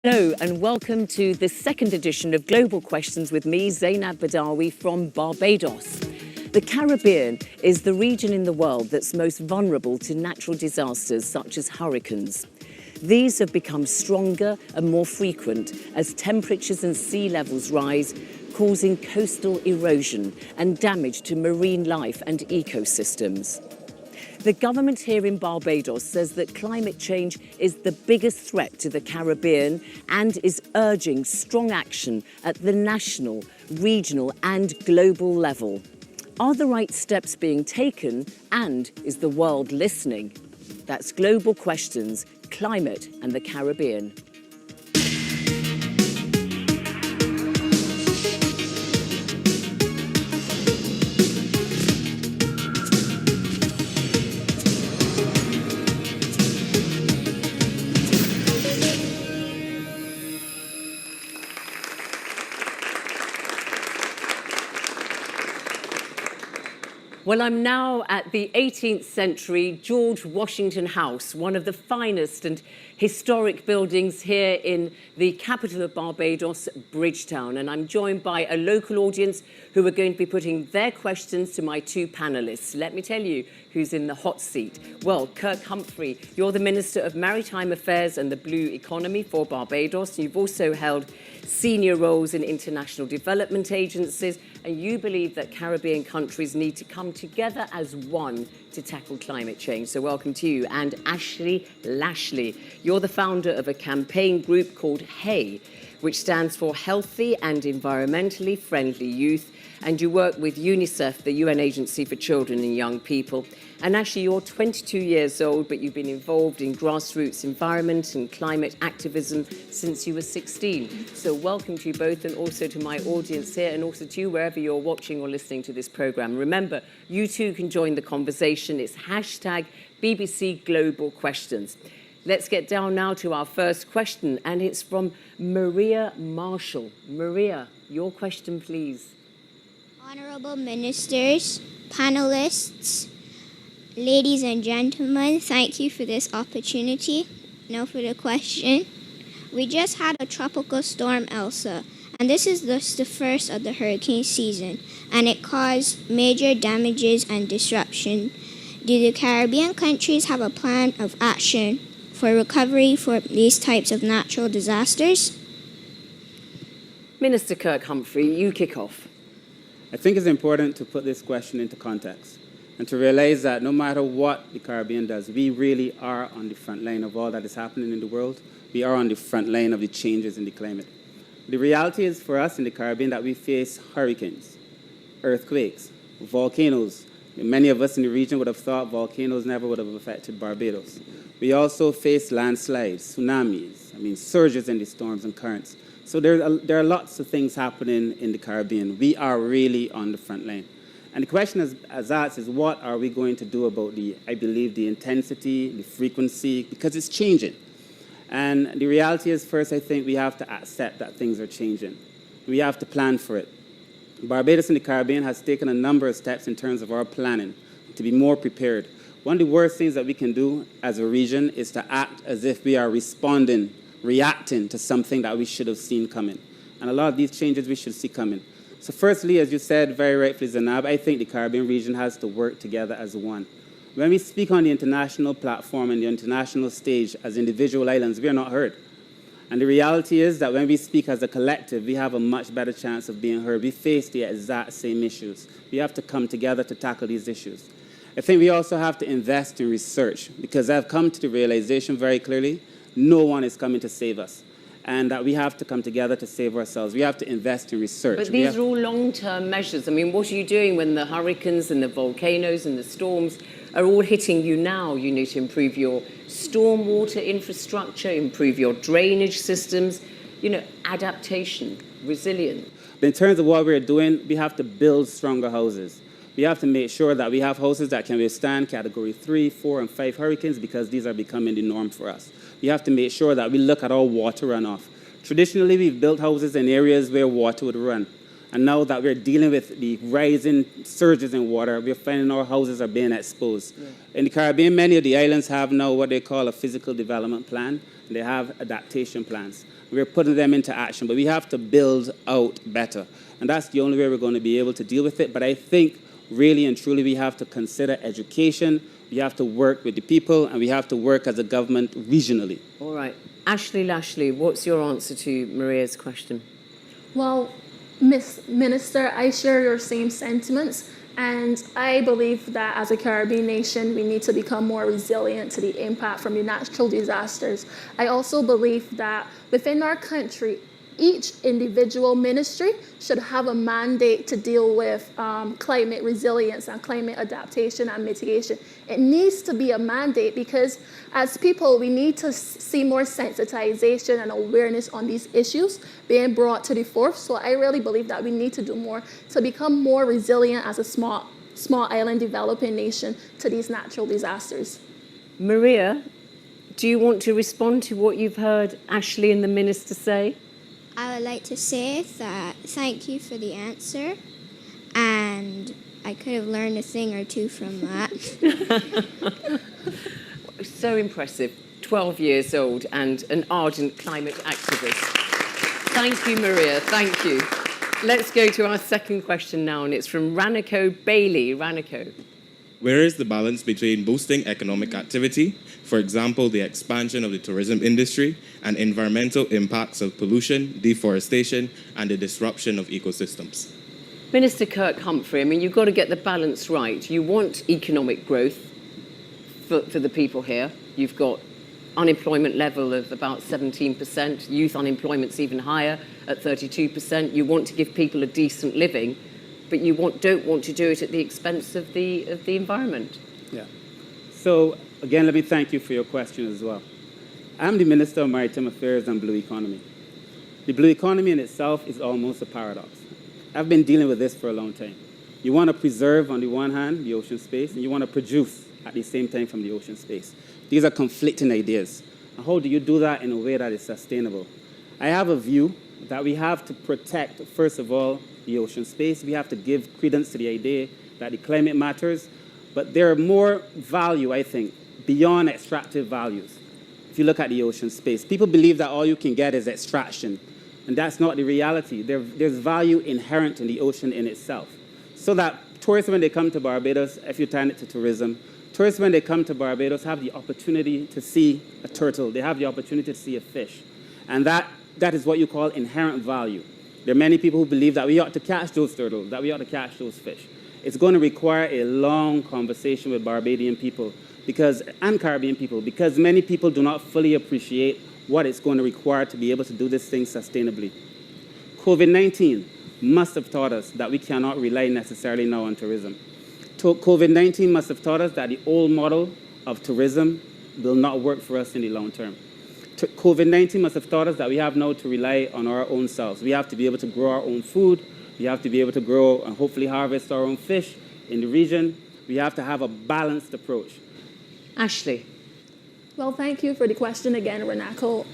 Hello and welcome to the second edition of Global Questions with me, Zainab Badawi from Barbados. The Caribbean is the region in the world that's most vulnerable to natural disasters such as hurricanes. These have become stronger and more frequent as temperatures and sea levels rise, causing coastal erosion and damage to marine life and ecosystems. The government here in Barbados says that climate change is the biggest threat to the Caribbean and is urging strong action at the national, regional and global level. Are the right steps being taken, and is the world listening? That's Global Questions, Climate and the Caribbean. Well, I'm now at the 18th century George Washington House, one of the finest and historic buildings here in the capital of Barbados, Bridgetown. And I'm joined by a local audience who are going to be putting their questions to my two panellists. Let me tell you who's in the hot seat. Well, Kirk Humphrey, you're the Minister of Maritime Affairs and the Blue Economy for Barbados. You've also held senior roles in international development agencies, and you believe that Caribbean countries need to come together as one to tackle climate change. So welcome to you. And Ashley Lashley, you're the founder of a campaign group called HEY, which stands for Healthy and Environmentally Friendly Youth, and you work with UNICEF, the UN Agency for Children and Young People. And actually, you're 22 years old, but you've been involved in grassroots environment and climate activism since you were 16. So welcome to you both, and also to my audience here, and also to you wherever you're watching or listening to this programme. Remember, you too can join the conversation. It's hashtag BBC Global Questions. Let's get down now to our first question, and it's from Maria Marshall. Maria, your question, please. Honourable Ministers, panellists, ladies and gentlemen, thank you for this opportunity. Now for the question. We just had a tropical storm, Elsa, and this is just the first of the hurricane season, and it caused major damages and disruption. Do the Caribbean countries have a plan of action for recovery for these types of natural disasters? Minister Kirk Humphrey, you kick off. I think it's important to put this question into context and to realize that no matter what the Caribbean does, we really are on the front line of all that is happening in the world. We are on the front line of the changes in the climate. The reality is for us in the Caribbean that we face hurricanes, earthquakes, volcanoes. Many of us in the region would have thought volcanoes never would have affected Barbados. We also face landslides, tsunamis, surges in the storms and currents. So there are lots of things happening in the Caribbean. We are really on the front line. And the question as asked is, what are we going to do about the intensity, the frequency, because it's changing. And the reality is, first, I think we have to accept that things are changing. We have to plan for it. Barbados in the Caribbean has taken a number of steps in terms of our planning to be more prepared. One of the worst things that we can do as a region is to act as if we are reacting to something that we should have seen coming. And a lot of these changes we should see coming. So firstly, as you said very rightfully, Zainab, I think the Caribbean region has to work together as one. When we speak on the international platform and the international stage as individual islands, we are not heard. And the reality is that when we speak as a collective, we have a much better chance of being heard. We face the exact same issues. We have to come together to tackle these issues. I think we also have to invest in research, because I've come to the realization very clearly, no one is coming to save us, and that we have to come together to save ourselves. We have to invest in research. But these are all long-term measures. I mean, what are you doing when the hurricanes and the volcanoes and the storms are all hitting you now? You need to improve your stormwater infrastructure, improve your drainage systems, adaptation, resilience. But in terms of what we're doing, we have to build stronger houses. We have to make sure that we have houses that can withstand Category 3, 4, and 5 hurricanes, because these are becoming the norm for us. We have to make sure that we look at our water runoff. Traditionally, we've built houses in areas where water would run. And now that we're dealing with the rising surges in water, we're finding our houses are being exposed. Yeah. In the Caribbean, many of the islands have now what they call a physical development plan, and they have adaptation plans. We're putting them into action, but we have to build out better. And that's the only way we're going to be able to deal with it. But I think really and truly we have to consider education, we have to work with the people, and we have to work as a government regionally. All right. Ashley Lashley, what's your answer to Maria's question? Well, Miss Minister, I share your same sentiments, and I believe that as a Caribbean nation, we need to become more resilient to the impact from the natural disasters. I also believe that within our country, each individual ministry should have a mandate to deal with climate resilience and climate adaptation and mitigation. It needs to be a mandate because as people, we need to see more sensitization and awareness on these issues being brought to the fore. So I really believe that we need to do more to become more resilient as a small island developing nation to these natural disasters. Maria, do you want to respond to what you've heard Ashley and the Minister say? I would like to say that thank you for the answer, and I could have learned a thing or two from that. So impressive. 12 years old and an ardent climate activist. Thank you, Maria. Thank you. Let's go to our second question now, and it's from Raniko Bailey. Raniko. Where is the balance between boosting economic activity, for example, the expansion of the tourism industry, and environmental impacts of pollution, deforestation, and the disruption of ecosystems? Minister Kirk Humphrey, I mean, you've got to get the balance right. You want economic growth for the people here. You've got unemployment level of about 17%. Youth unemployment's even higher at 32%. You want to give people a decent living, but you don't want to do it at the expense of the environment. Yeah. So, again, let me thank you for your question as well. I'm the Minister of Maritime Affairs and Blue Economy. The blue economy in itself is almost a paradox. I've been dealing with this for a long time. You want to preserve, on the one hand, the ocean space, and you want to produce at the same time from the ocean space. These are conflicting ideas. And how do you do that in a way that is sustainable? I have a view that we have to protect, first of all, the ocean space. We have to give credence to the idea that the climate matters, but there are more value, I think, beyond extractive values. If you look at the ocean space, people believe that all you can get is extraction, and that's not the reality. There's value inherent in the ocean in itself. So that tourists, when they come to Barbados, if you turn it to tourism, tourists, when they come to Barbados, have the opportunity to see a turtle. They have the opportunity to see a fish. And that is what you call inherent value. There are many people who believe that we ought to catch those turtles, that we ought to catch those fish. It's going to require a long conversation with Barbadian people and Caribbean people, because many people do not fully appreciate what it's going to require to be able to do this thing sustainably. COVID-19 must have taught us that we cannot rely necessarily now on tourism. COVID-19 must have taught us that the old model of tourism will not work for us in the long term. COVID-19 must have taught us that we have now to rely on our own selves. We have to be able to grow our own food. We have to be able to grow and hopefully harvest our own fish in the region. We have to have a balanced approach. Ashley. Well, thank you for the question again, Renako.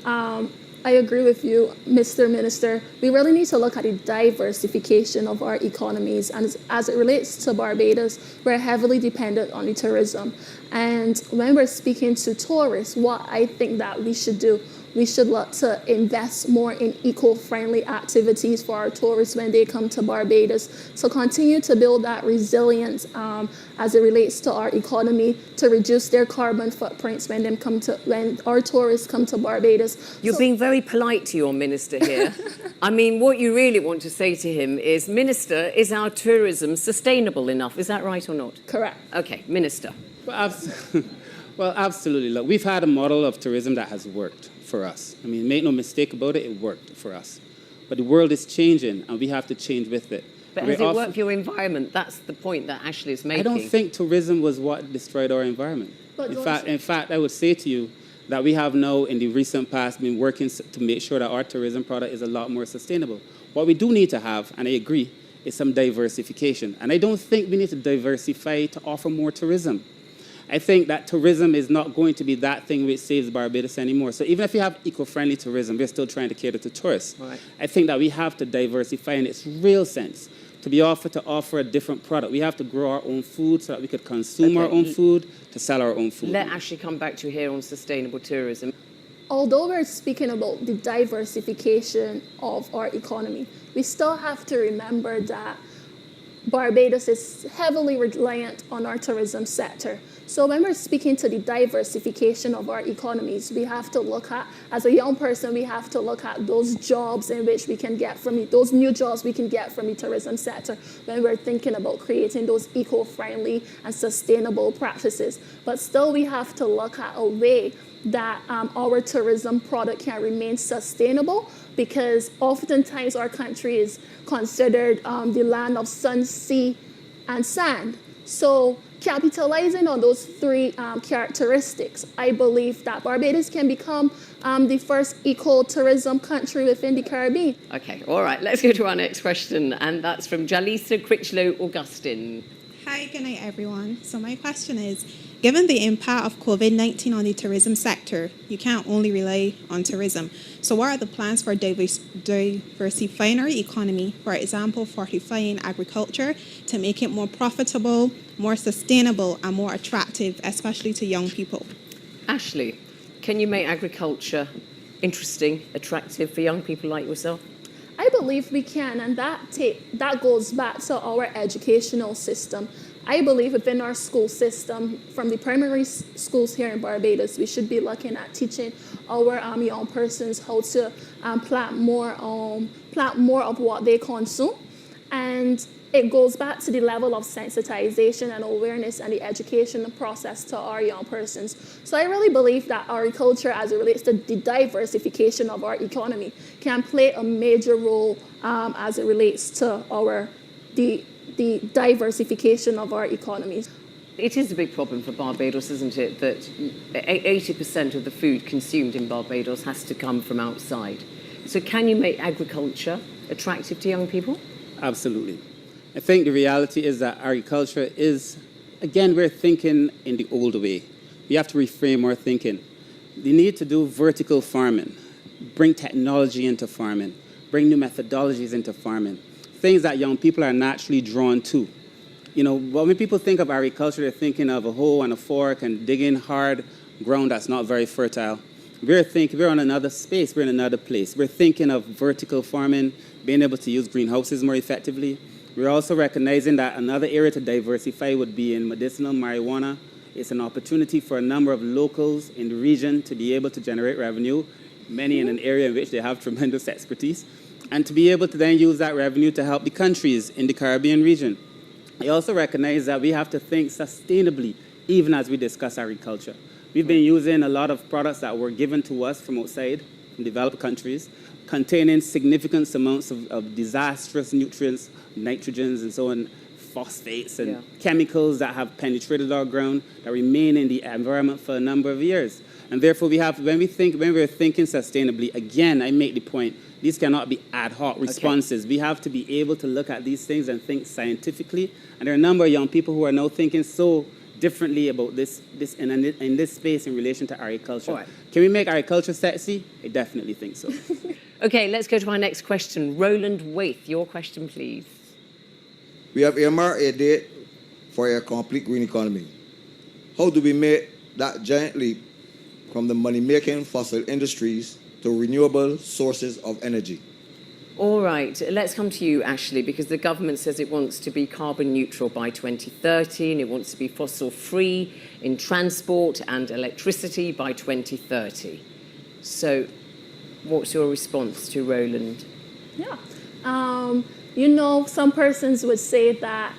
I agree with you, Mr. Minister. We really need to look at the diversification of our economies. And as it relates to Barbados, we're heavily dependent on the tourism. And when we're speaking to tourists, what I think that we should do, we should look to invest more in eco-friendly activities for our tourists when they come to Barbados. So continue to build that resilience as it relates to our economy, to reduce their carbon footprints when our tourists come to Barbados. You're being very polite to your minister here. I mean, what you really want to say to him is, Minister, is our tourism sustainable enough? Is that right or not? Correct. Okay, Minister. Well, absolutely. Look, we've had a model of tourism that has worked for us. I mean, make no mistake about it, it worked for us. But the world is changing, and we have to change with it. But has it worked for your environment? That's the point that Ashley is making. I don't think tourism was what destroyed our environment. In fact, I would say to you that we have now, in the recent past, been working to make sure that our tourism product is a lot more sustainable. What we do need to have, and I agree, is some diversification. And I don't think we need to diversify to offer more tourism. I think that tourism is not going to be that thing which saves Barbados anymore. So even if you have eco-friendly tourism, we're still trying to cater to tourists. Right. I think that we have to diversify in its real sense, to be offered to offer a different product. We have to grow our own food so that we could consume our own food, to sell our own food. Let Ashley come back to you here on sustainable tourism. Although we're speaking about the diversification of our economy, we still have to remember that Barbados is heavily reliant on our tourism sector. So when we're speaking to the diversification of our economies, we have to look at, as a young person, we have to look at those jobs in which we can get from it, those new jobs we can get from the tourism sector when we're thinking about creating those eco-friendly and sustainable practices. But still, we have to look at a way that our tourism product can remain sustainable, because oftentimes our country is considered the land of sun, sea, and sand. So capitalizing on those three characteristics, I believe that Barbados can become the first eco-tourism country within the Caribbean. Okay, all right, let's go to our next question, and that's from Jalisa Critchlow-Augustin. Hi, good night, everyone. So my question is, given the impact of COVID-19 on the tourism sector, you can't only rely on tourism. So what are the plans for diversifying our economy, for example, fortifying agriculture to make it more profitable, more sustainable, and more attractive, especially to young people? Ashley, can you make agriculture interesting, attractive for young people like yourself? I believe we can, and that goes back to our educational system. I believe within our school system, from the primary schools here in Barbados, we should be looking at teaching our young persons how to plant more of what they consume. And it goes back to the level of sensitization and awareness and the education process to our young persons. So I really believe that agriculture, as it relates to the diversification of our economy, can play a major role as it relates to the diversification of our economies. It is a big problem for Barbados, isn't it, that 80% of the food consumed in Barbados has to come from outside. So can you make agriculture attractive to young people? Absolutely. I think the reality is that agriculture is, again, we're thinking in the old way. We have to reframe our thinking. The need to do vertical farming, bring technology into farming, bring new methodologies into farming, things that young people are naturally drawn to. You know, when people think of agriculture, they're thinking of a hoe and a fork and digging hard ground that's not very fertile. We're on another space, we're in another place. We're thinking of vertical farming, being able to use greenhouses more effectively. We're also recognizing that another area to diversify would be in medicinal marijuana. It's an opportunity for a number of locals in the region to be able to generate revenue, many in an area in which they have tremendous expertise, and to be able to then use that revenue to help the countries in the Caribbean region. I also recognize that we have to think sustainably, even as we discuss agriculture. We've been using a lot of products that were given to us from outside, from developed countries, containing significant amounts of disastrous nutrients, nitrogens and so on, phosphates and chemicals that have penetrated our ground, that remain in the environment for a number of years. And therefore, when we're thinking sustainably, again, I make the point, these cannot be ad hoc responses. We have to be able to look at these things and think scientifically. And there are a number of young people who are now thinking so differently about this in this space in relation to agriculture. Right. Can we make agriculture sexy? I definitely think so. Okay, let's go to our next question. Roland Waith, your question, please. We have earmarked a date for a complete green economy. How do we make that giant leap from the money-making fossil industries to renewable sources of energy? All right, let's come to you, Ashley, because the government says it wants to be carbon neutral by 2030 and it wants to be fossil-free in transport and electricity by 2030. So what's your response to Roland? Yeah. Some persons would say that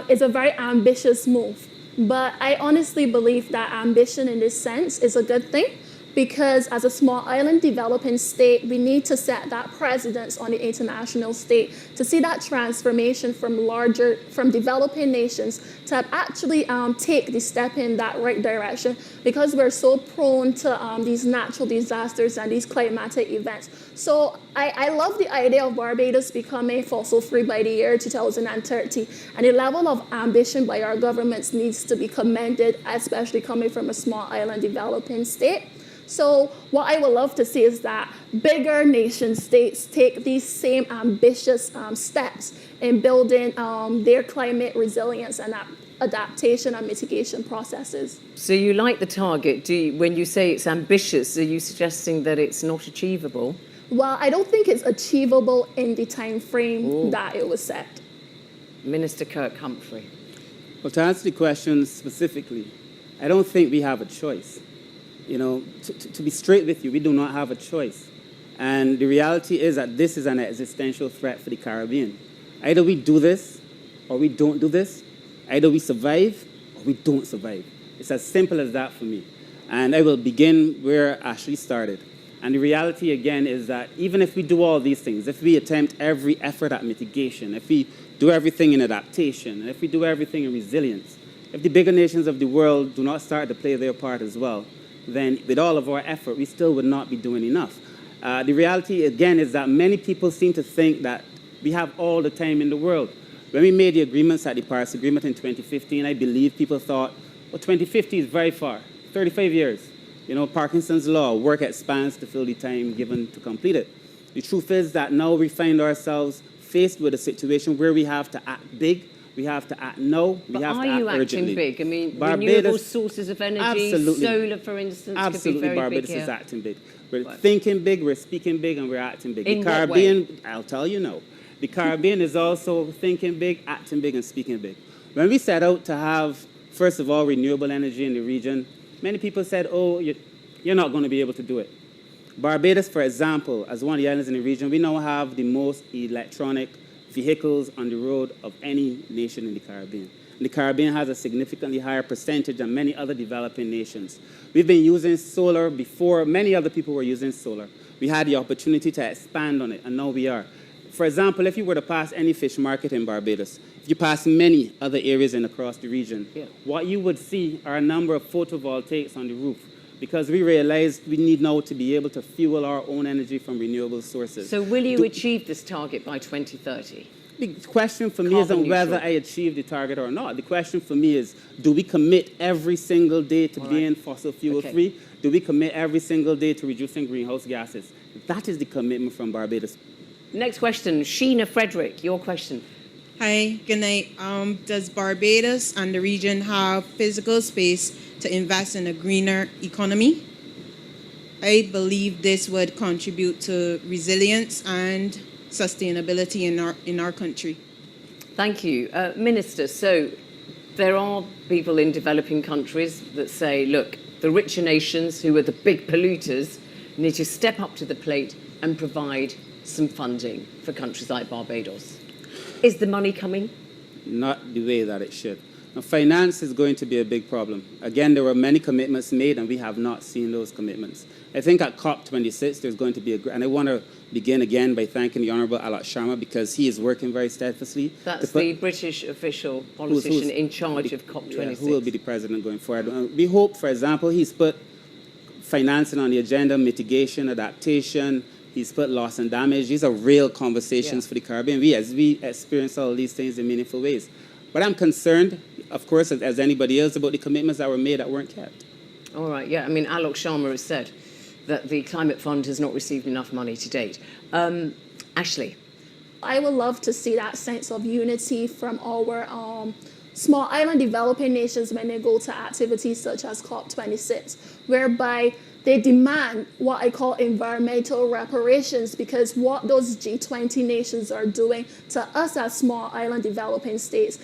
it's a very ambitious move, but I honestly believe that ambition in this sense is a good thing, because as a small island developing state, we need to set that precedence on the international stage to see that transformation from developing nations to actually take the step in that right direction, because we're so prone to these natural disasters and these climatic events. So I love the idea of Barbados becoming fossil-free by the year 2030, and the level of ambition by our governments needs to be commended, especially coming from a small island developing state. So what I would love to see is that bigger nation states take these same ambitious steps in building their climate resilience and adaptation and mitigation processes. So you like the target. When you say it's ambitious, are you suggesting that it's not achievable? Well, I don't think it's achievable in the time frame that it was set. Minister Kirk Humphrey. Well, to answer the question specifically, I don't think we have a choice. You know, to be straight with you, we do not have a choice. And the reality is that this is an existential threat for the Caribbean. Either we do this or we don't do this. Either we survive or we don't survive. It's as simple as that for me. And I will begin where Ashley started. And the reality, again, is that even if we do all these things, if we attempt every effort at mitigation, if we do everything in adaptation, and if we do everything in resilience, if the bigger nations of the world do not start to play their part as well, then with all of our effort, we still would not be doing enough. The reality, again, is that many people seem to think that we have all the time in the world. When we made the agreements at the Paris Agreement in 2015, I believe people thought, well, 2050 is very far, 35 years. You know, Parkinson's law, work expands to fill the time given to complete it. The truth is that now we find ourselves faced with a situation where we have to act big. We have to act now. We have to act urgently. Are you acting big? I mean, Barbados, renewable sources of energy, absolutely, solar, for instance, absolutely, could be very Barbados big here. is acting big. We're thinking big, we're speaking big, and we're acting big. In The what Caribbean, way? I'll tell you now. The Caribbean is also thinking big, acting big, and speaking big. When we set out to have, first of all, renewable energy in the region, many people said, oh, you're not going to be able to do it. Barbados, for example, as one of the islands in the region, we now have the most electronic vehicles on the road of any nation in the Caribbean. And the Caribbean has a significantly higher percentage than many other developing nations. We've been using solar before many other people were using solar. We had the opportunity to expand on it, and now we are. For example, if you were to pass any fish market in Barbados, if you pass many other areas in across the region, what you would see are a number of photovoltaics on the roof, because we realized we need now to be able to fuel our own energy from renewable sources. So will you achieve this target by 2030? The question for me isn't whether I achieve the target or not. The question for me is, do we commit every single day to being fossil fuel free? Do we commit every single day to reducing greenhouse gases? That is the commitment from Barbados. Next question, Sheena Frederick, your question. Hi, good night. Does Barbados and the region have physical space to invest in a greener economy? I believe this would contribute to resilience and sustainability in our country. Thank you. Minister, so there are people in developing countries that say, look, the richer nations who are the big polluters need to step up to the plate and provide some funding for countries like Barbados. Is the money coming? Not the way that it should. Now, finance is going to be a big problem. Again, there were many commitments made, and we have not seen those commitments. I think at COP26, there's going to be and I want to begin again by thanking the Honourable Alok Sharma, because he is working very steadfastly. That's the British official politician in charge of COP26. Yeah, who will be the president going forward. We hope, for example, he's put financing on the agenda, mitigation, adaptation. He's put loss and damage. These are real conversations for the Caribbean. As we experience all these things in meaningful ways. But I'm concerned, of course, as anybody else, about the commitments that were made that weren't kept. All right, yeah. I mean, Alok Sharma has said that the Climate Fund has not received enough money to date. Ashley. I would love to see that sense of unity from our small island developing nations when they go to activities such as COP26, whereby they demand what I call environmental reparations, because what those G20 nations are doing to us as small island developing states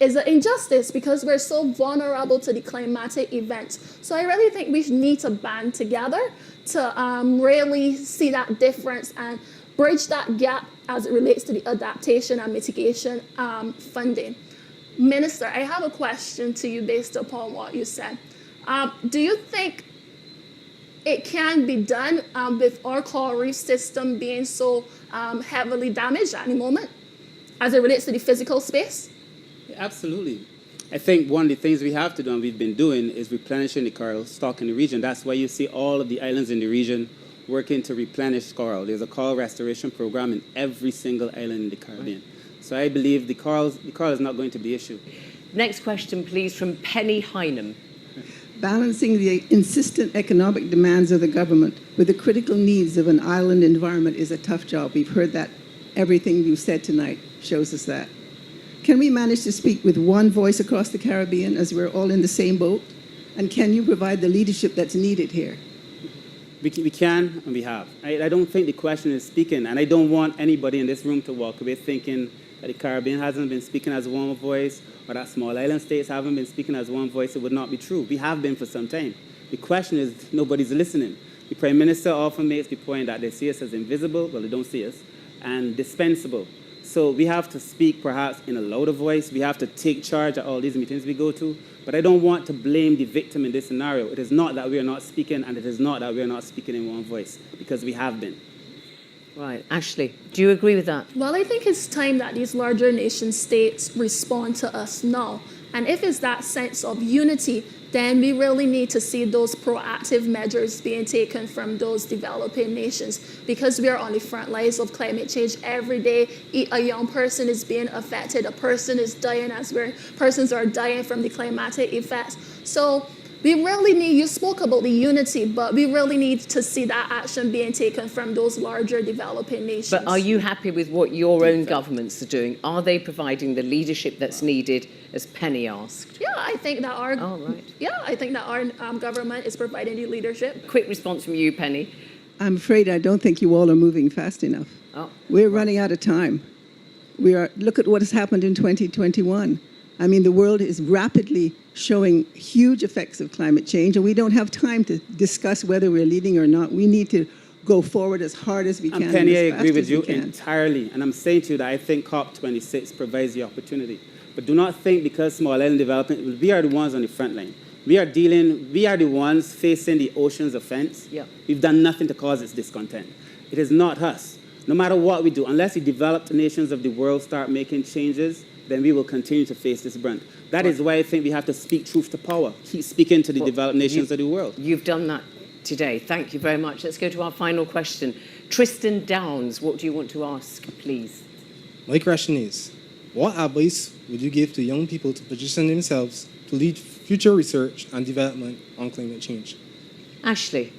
is an injustice, because we're so vulnerable to the climatic events. So I really think we need to band together to really see that difference and bridge that gap as it relates to the adaptation and mitigation funding. Minister, I have a question to you based upon what you said. Do you think it can be done with our coral reef system being so heavily damaged at the moment as it relates to the physical space? Absolutely. I think one of the things we have to do, and we've been doing, is replenishing the coral stock in the region. That's why you see all of the islands in the region working to replenish coral. There's a coral restoration program in every single island in the Caribbean. So I believe the coral is not going to be the issue. Next question, please, from Penny Hynam. Balancing the insistent economic demands of the government with the critical needs of an island environment is a tough job. We've heard that. Everything you said tonight shows us that. Can we manage to speak with one voice across the Caribbean as we're all in the same boat? And can you provide the leadership that's needed here? We can, and we have. I don't think the question is speaking, and I don't want anybody in this room to walk away thinking that the Caribbean hasn't been speaking as one voice, or that small island states haven't been speaking as one voice. It would not be true. We have been for some time. The question is nobody's listening. The Prime Minister often makes the point that they see us as invisible, well, they don't see us, and dispensable. So we have to speak perhaps in a louder voice. We have to take charge at all these meetings we go to. But I don't want to blame the victim in this scenario. It is not that we are not speaking, and it is not that we are not speaking in one voice, because we have been. Right. Ashley, do you agree with that? Well, I think it's time that these larger nation states respond to us now. And if it's that sense of unity, then we really need to see those proactive measures being taken from those developing nations, because we are on the front lines of climate change every day. A young person is being affected, a person is dying persons are dying from the climatic effects. So we really need, you spoke about the unity, but we really need to see that action being taken from those larger developing nations. But are you happy with what your own governments are doing? Are they providing the leadership that's needed, as Penny asked? Yeah, I think that our government is providing the leadership. Quick response from you, Penny. I'm afraid I don't think you all are moving fast enough. Oh. We're running out of time. Look at what has happened in 2021. I mean, the world is rapidly showing huge effects of climate change, and we don't have time to discuss whether we're leading or not. We need to go forward as hard as we can. And Penny, I as agree fast with as you we can. entirely. And I'm saying to you that I think COP26 provides the opportunity. But do not think because small island development, we are the ones on the front line. We are the ones facing the ocean's offense. Yeah. We've done nothing to cause its discontent. It is not us. No matter what we do, unless the developed nations of the world start making changes, then we will continue to face this brunt. That is why I think we have to speak truth to power. Keep speaking to the developed nations of the world. You've done that today. Thank you very much. Let's go to our final question. Tristan Downs, what do you want to ask, please? My question is, what advice would you give to young people to position themselves to lead future research and development on climate change? Ashley.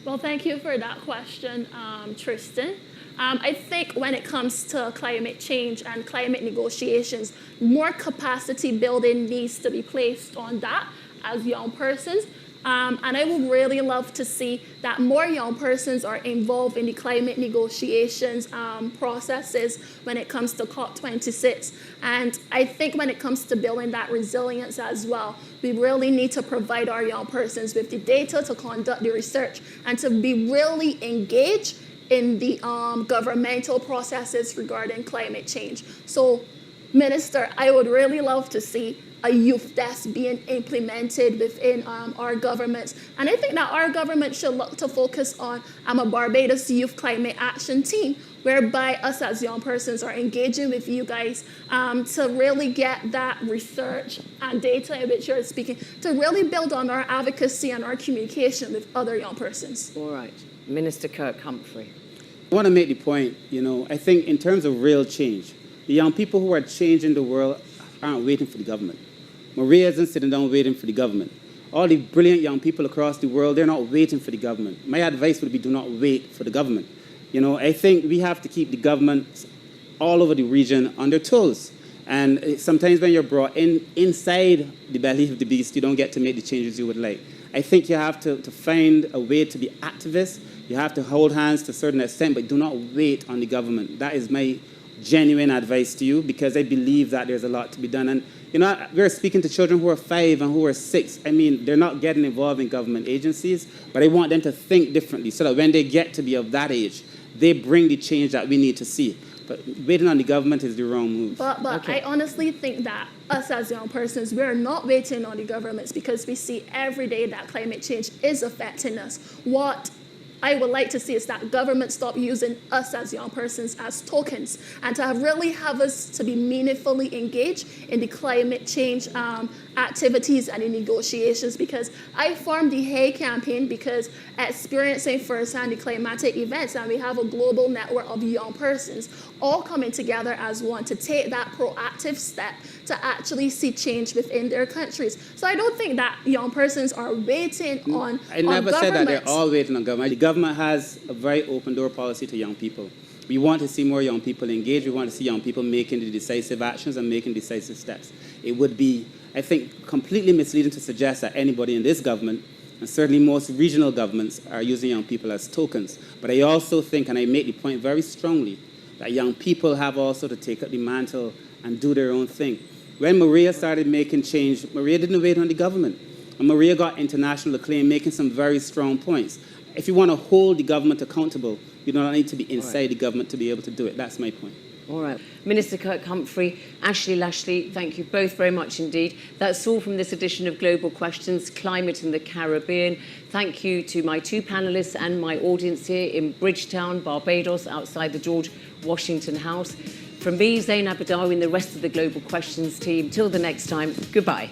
Well, thank you for that question, Tristan. I think when it comes to climate change and climate negotiations, more capacity building needs to be placed on that as young persons. And I would really love to see that more young persons are involved in the climate negotiations processes when it comes to COP26. And I think when it comes to building that resilience as well, we really need to provide our young persons with the data to conduct the research and to be really engaged in the governmental processes regarding climate change. So, Minister, I would really love to see a youth desk being implemented within our governments. And I think that our government should look to focus on a Barbados Youth Climate Action Team, whereby us as young persons are engaging with you guys to really get that research and data in which you're speaking, to really build on our advocacy and our communication with other young persons. All right. Minister Kirk Humphrey. I want to make the point, I think in terms of real change, the young people who are changing the world aren't waiting for the government. Maria isn't sitting down waiting for the government. All the brilliant young people across the world, they're not waiting for the government. My advice would be do not wait for the government. I think we have to keep the government all over the region on their toes. And sometimes when you're brought inside the belly of the beast, you don't get to make the changes you would like. I think you have to find a way to be activists. You have to hold hands to a certain extent, but do not wait on the government. That is my genuine advice to you, because I believe that there's a lot to be done. And, we're speaking to children who are 5 and who are 6. I mean, they're not getting involved in government agencies, but I want them to think differently so that when they get to be of that age, they bring the change that we need to see. But waiting on the government is the wrong move. But Okay. I honestly think that us as young persons, we're not waiting on the governments because we see every day that climate change is affecting us. What I would like to see is that government stop using us as young persons as tokens and to really have us to be meaningfully engaged in the climate change activities and the negotiations, because I formed the Hey campaign because experiencing firsthand the climatic events, and we have a global network of young persons all coming together as one to take that proactive step to actually see change within their countries. So I don't think that young persons are waiting on I never said that they're governments. all waiting on government. The government has a very open door policy to young people. We want to see more young people engaged. We want to see young people making the decisive actions and making decisive steps. It would be, I think, completely misleading to suggest that anybody in this government, and certainly most regional governments, are using young people as tokens. But I also think, and I make the point very strongly, that young people have also to take up the mantle and do their own thing. When Maria started making change, Maria didn't wait on the government. And Maria got international acclaim, making some very strong points. If you want to hold the government accountable, you don't need to be inside the government to be able to do it. That's my point. All right. Minister Kirk-Humphrey, Ashley Lashley, thank you both very much indeed. That's all from this edition of Global Questions, Climate in the Caribbean. Thank you to my two panellists and my audience here in Bridgetown, Barbados, outside the George Washington House. From me, Zainab Badawi, and the rest of the Global Questions team, till the next time, goodbye.